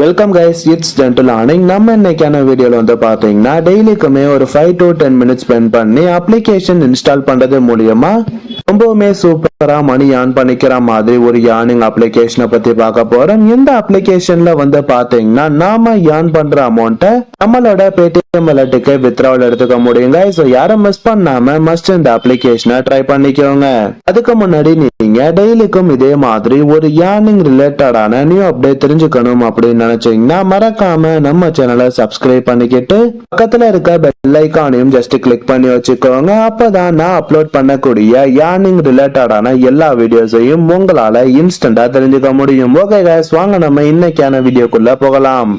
Welcome guys, it's gentle earning. நம்ம இன்னைக்கான வீடியோல வந்து பாத்தீங்கன்னா டெய்லிக்குமே ஒரு 5 to 10 மினிட்ஸ் ஸ்பெண்ட் பண்ணி அப்ளிகேஷன் இன்ஸ்டால் பண்றது மூலியமா ரொம்பவுமே சூப்பரா மணி ஏர்ன் பண்ணிக்கிற மாதிரி ஒரு ஏர்னிங் அப்ளிகேஷனை பத்தி பார்க்க போறோம். இந்த அப்ளிகேஷன்ல வந்து பாத்தீங்கன்னா நாம ஏர்ன் பண்ற அமௌண்ட்டை நம்மளோட பேடிஎம் வாலெட்டுக்கு வித்ட்ராவல் எடுத்துக்க முடியுங்க. ஸோ யாரும் மிஸ் பண்ணாம மஸ்ட் இந்த அப்ளிகேஷனை ட்ரை பண்ணிக்கோங்க. அதுக்கு முன்னாடி நீங்க டெய்லிக்கும் இதே மாதிரி ஒரு ஏர்னிங் ரிலேட்டடான நியூ அப்டேட் தெரிஞ்சுக்கணும் அப்படின்னு நினைச்சீங்கன்னா மறக்காம நம்ம சேனலை சப்ஸ்கிரைப் பண்ணிக்கிட்டு பக்கத்துல இருக்க பெல் ஐகானையும் ஜஸ்ட் கிளிக் பண்ணி வச்சுக்கோங்க. அப்பதான் நான் அப்லோட் பண்ணக்கூடிய ஏர்னிங் ரிலேட்டடான எல்லா வீடியோஸையும் உங்களால இன்ஸ்டன்டா தெரிஞ்சுக்க முடியும். ஓகே கைஸ், வாங்க நம்ம இன்னைக்கான வீடியோக்குள்ள போகலாம்.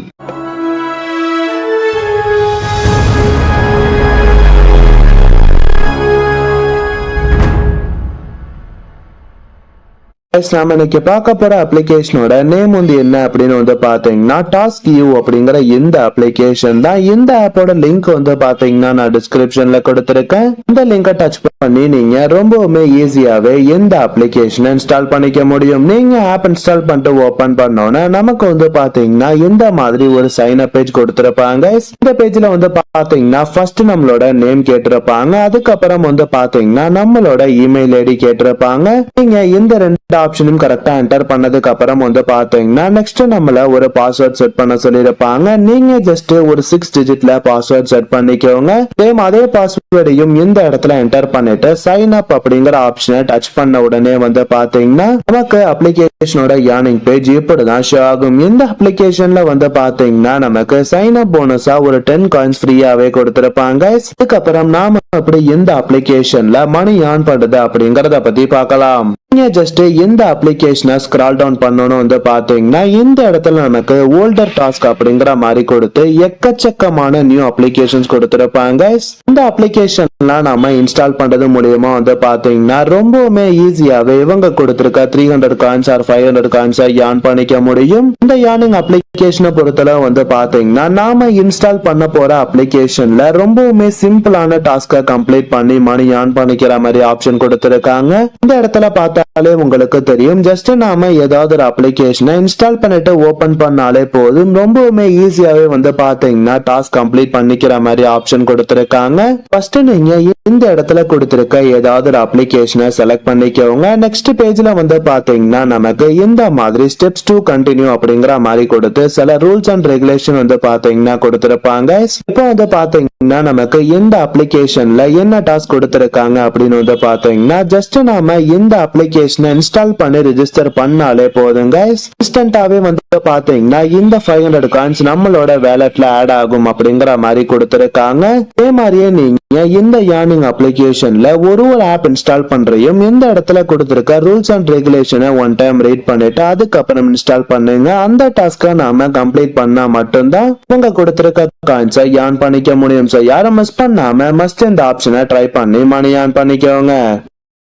நாம இன்னைக்கு பார்க்க போற அப்ளிகேஷனோட நேம் வந்து என்ன அப்படின்னு வந்து பாத்தீங்கன்னா டாஸ்க் யூ அப்படிங்கிற இந்த அப்ளிகேஷன் தான். இந்த ஆப்போட லிங்க் வந்து பாத்தீங்கன்னா நான் டிஸ்கிரிப்ஷன்ல கொடுத்திருக்கேன். இந்த லிங்கை டச் பண்ணி நீங்க ரொம்பவுமே ஈஸியாவே இந்த அப்ளிகேஷனை இன்ஸ்டால் பண்ணிக்க முடியும். நீங்க ஆப் இன்ஸ்டால் பண்ணிட்டு ஓபன் பண்ணோன்னா நமக்கு வந்து பாத்தீங்கன்னா இந்த மாதிரி ஒரு சைன் அப் பேஜ் கொடுத்திருப்பாங்க. இந்த பேஜ்ல வந்து பாத்தீங்கன்னா ஃபர்ஸ்ட் நம்மளோட நேம் கேட்டிருப்பாங்க. அதுக்கப்புறம் வந்து பாத்தீங்கன்னா நம்மளோட இமெயில் ஐடி கேட்டிருப்பாங்க. நீங்க இந்த ரெண்டு ஆப்ஷனும் கரெக்டா என்டர் பண்ணதுக்கு அப்புறம் வந்து பாத்தீங்கன்னா நெக்ஸ்ட் நம்மள ஒரு பாஸ்வேர்ட் செட் பண்ண சொல்லிருப்பாங்க. நீங்க ஜஸ்ட் ஒரு 6 டிஜிட்ல பாஸ்வேர்ட் செட் பண்ணிக்கோங்க. சேம் அதே பாஸ்வேர்டையும் இந்த இடத்துல என்டர் பண்ணிட்டு சைன் அப் அப்படிங்கிற ஆப்ஷனை டச் பண்ண உடனே வந்து பாத்தீங்கன்னா நமக்கு அப்ளிகேஷனோட ஏர்னிங் பேஜ் இப்படிதான் ஷோ ஆகும். இந்த அப்ளிகேஷன்ல வந்து பாத்தீங்கன்னா நமக்கு சைன் அப் போனஸா ஒரு 10 காயின்ஸ் ஃப்ரீயாவே கொடுத்திருப்பாங்க. இதுக்கப்புறம் நாம அப்படி இந்த அப்ளிகேஷன்ல மணி ஏர்ன் பண்றது அப்படிங்கறத பத்தி பார்க்கலாம். நீங்க ஜஸ்ட் இந்த அப்ளிகேஷனை ஸ்க்ரால் டவுன் பண்ணணும் வந்து பாத்தீங்கன்னா இந்த இடத்துல நமக்கு ஓல்டர் டாஸ்க் அப்படிங்கிற மாதிரி கொடுத்து எக்கச்சக்கமான நியூ அப்ளிகேஷன்ஸ் கொடுத்திருப்பாங்க. இந்த அப்ளிகேஷன்லாம் நாம இன்ஸ்டால் பண்றது மூலியமா வந்து பாத்தீங்கன்னா ரொம்பவுமே ஈஸியாவே இவங்க கொடுத்திருக்க 300 காயின்ஸ் ஆர் 500 காயின்ஸ் ஏர்ன் பண்ணிக்க முடியும். இந்த ஏர்னிங் அப்ளிகேஷனை பொறுத்தளவு வந்து பாத்தீங்கன்னா நாம இன்ஸ்டால் பண்ண போற அப்ளிகேஷன்ல ரொம்பவுமே சிம்பிளான டாஸ்கை கம்ப்ளீட் பண்ணி மணி ஏர்ன் பண்ணிக்கிற மாதிரி ஆப்ஷன் கொடுத்திருக்காங்க. இந்த இடத்துல பார்த்தா உங்களுக்கு தெரியும், ஜஸ்ட் நாம ஏதாவது ஒரு அப்ளிகேஷனை இன்ஸ்டால் பண்ணிட்டு ஓபன் பண்ணாலே போதும். ரொம்பவுமே ஈஸியாவே வந்து பாத்தீங்கன்னா டாஸ்க் கம்ப்ளீட் பண்ணிக்கிற மாதிரி ஆப்ஷன் கொடுத்திருக்காங்க. ஃபர்ஸ்ட் நீங்க இந்த இடத்துல கொடுத்திருக்க ஏதாவது ஒரு அப்ளிகேஷனை செலக்ட் பண்ணிக்கோங்க. நெக்ஸ்ட் பேஜ்ல வந்து பாத்தீங்கன்னா நமக்கு இந்த மாதிரி ஸ்டெப்ஸ் டு கண்டினியூ அப்படிங்கிற மாதிரி கொடுத்து சில ரூல்ஸ் அண்ட் ரெகுலேஷன் வந்து பாத்தீங்கன்னா கொடுத்திருப்பாங்க. இப்போ வந்து பாத்தீங்கன்னா நமக்கு இந்த அப்ளிகேஷன்ல என்ன டாஸ்க் கொடுத்திருக்காங்க அப்படின்னு வந்து பாத்தீங்கன்னா ஜஸ்ட் நாம இந்த அப்ளிகேஷனை இன்ஸ்டால் பண்ணி ரெஜிஸ்டர் பண்ணாலே போதுங்க. இன்ஸ்டன்டாவே வந்து பாத்தீங்கன்னா இந்த 500 காயின்ஸ் நம்மளோட வேலட்ல ஆட் ஆகும் அப்படிங்கிற மாதிரி கொடுத்திருக்காங்க. அதே மாதிரியே நீங்க இந்த ஏர்னிங் அப்ளிகேஷன்ல ஒரு ஆப் இன்ஸ்டால் பண்றையும் இந்த இடத்துல கொடுத்திருக்க ரூல்ஸ் அண்ட் ரெகுலேஷனை ஒன் டைம் ரீட் பண்ணிட்டு அதுக்கப்புறம் இன்ஸ்டால் பண்ணுங்க. அந்த டாஸ்கை நாம கம்ப்ளீட் பண்ணா மட்டும்தான் உங்க கொடுத்திருக்க காயின்ஸை ஏர்ன் பண்ணிக்க முடியும். சோ யாரும் மிஸ் பண்ணாம மஸ்ட் இந்த ஆப்ஷனை ட்ரை பண்ணி மணி ஏர்ன் பண்ணிக்கோங்க.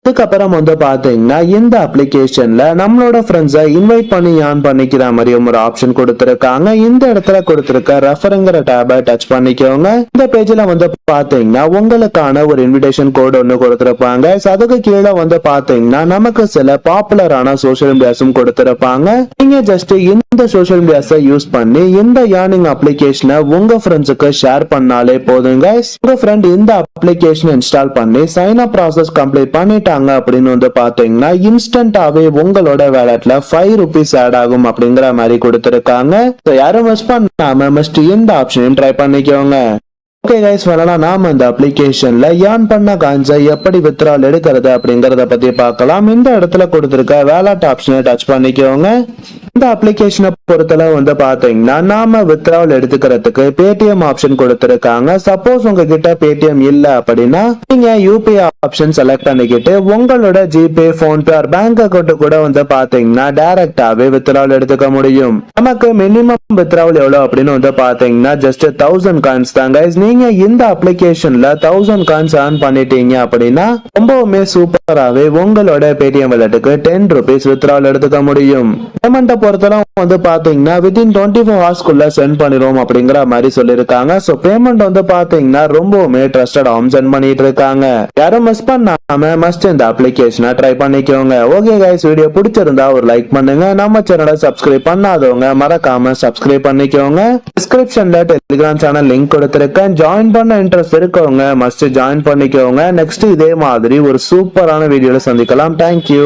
அதுக்கப்புறம் வந்து பாத்தீங்கன்னா இந்த அப்ளிகேஷன்ல நம்மளோட ஃப்ரெண்ட்ஸை இன்வைட் பண்ணி ஏர்ன் பண்ணிக்கிற மாதிரி ஒரு ஆப்ஷன் கொடுத்திருக்காங்க. இந்த இடத்துல கொடுத்திருக்க ரெஃபருங்கிற டேபை டச் பண்ணிக்கோங்க. இந்த பேஜ்ல வந்து பாத்தீங்கன்னா உங்களுக்கான ஒரு இன்விடேஷன் கோட் ஒன்னு கொடுத்திருப்பாங்க. அதுக்கு கீழே வந்து பாத்தீங்கன்னா நமக்கு சில பாப்புலரான சோசியல் மீடியாஸும் கொடுத்திருப்பாங்க. நீங்க ஜஸ்ட் இந்த சோசியல் மீடியாஸை யூஸ் பண்ணி இந்த ஏர்னிங் அப்ளிகேஷனை உங்க ஃப்ரெண்ட்ஸுக்கு ஷேர் பண்ணாலே போதுங்க. உங்க ஃப்ரெண்ட் இந்த அப்ளிகேஷன் இன்ஸ்டால் பண்ணி சைன் அப் ப்ராசஸ் கம்ப்ளீட் பண்ணிட்டாங்க அப்படின்னு வந்து பாத்தீங்கன்னா இன்ஸ்டன்டாவே உங்களோட வேலட்ல 5 rupees ஆட் ஆகும் அப்படிங்கிற மாதிரி கொடுத்திருக்காங்க. யாரும் மிஸ் பண்ணாம மஸ்ட் இந்த ஆப்ஷனையும் ட்ரை பண்ணிக்கோங்க. ஓகே கைஸ், வரலாம் நாம இந்த அப்ளிகேஷன்ல ஏர்ன் பண்ண காயின்ஸை எப்படி வித்ட்ரால் எடுக்கிறது அப்படிங்கறத பத்தி பார்க்கலாம். இந்த இடத்துல கொடுத்திருக்க வேலட் ஆப்ஷனை டச் பண்ணிக்கோங்க. இந்த அப்ளிகேஷனை பொறுத்தளவு வந்து பாத்தீங்கன்னா நாம வித்ட்ரால் எடுத்துக்கிறதுக்கு பேடிஎம் ஆப்ஷன் கொடுத்திருக்காங்க. சப்போஸ் உங்ககிட்ட பேடிஎம் இல்ல அப்படின்னா நீங்க யூபிஐ ஆப்ஷன் செலக்ட் பண்ணிக்கிட்டு உங்களோட GPay, PhonePe R bank account கூட வந்து பாத்தீங்கன்னா டைரக்டாவே வித்ட்ரால் எடுத்துக்க முடியும். நமக்கு மினிமம் வித்ட்ரால் எவ்வளவு அப்படின்னு வந்து பாத்தீங்கன்னா ஜஸ்ட் 1000 காயின்ஸ் தான் கைஸ். நீங்க இந்த அப்ளிகேஷன்ல 1000 காயின்ஸ் ஏர்ன் பண்ணிட்டீங்க அப்படின்னா ரொம்பவுமே சூப்பராவே உங்களோட பேடிஎம் வாலெட்டுக்கு 10 rupees வித்ட்ரால் எடுத்துக்க முடியும். பேமெண்ட்டை பொறுத்தலாம் வந்து பாத்தீங்கன்னா வித்தின் 24 ஹவர்ஸ்க்குள்ள சென்ட் பண்ணிடுவோம் அப்படிங்கிற மாதிரி சொல்லியிருக்காங்க. சோ பேமெண்ட் வந்து பாத்தீங்கன்னா ரொம்பவுமே ட்ரஸ்டட் ஆப்ஷன் பண்ணிட்டு இருக்காங்க. யாரும் மிஸ் பண்ணாம மஸ்ட் இந்த அப்ளிகேஷனை ட்ரை பண்ணிக்கோங்க. ஓகே கைஸ், வீடியோ பிடிச்சிருந்தா ஒரு லைக் பண்ணுங்க. நம்ம சேனலை சப்ஸ்கிரைப் பண்ணாதவங்க மறக்காம சப்ஸ்கிரைப் பண்ணிக்கோங்க. டிஸ்கிரிப்ஷன்ல டெலிகிராம் சேனல் லிங்க் கொடுத்திருக்கேன். ஜாயின் பண்ண இன்ட்ரெஸ்ட் இருக்கவங்க மஸ்ட் ஜாயின் பண்ணிக்கோங்க. நெக்ஸ்ட் இதே மாதிரி ஒரு சூப்பரான வீடியோல சந்திக்கலாம். தேங்க்யூ.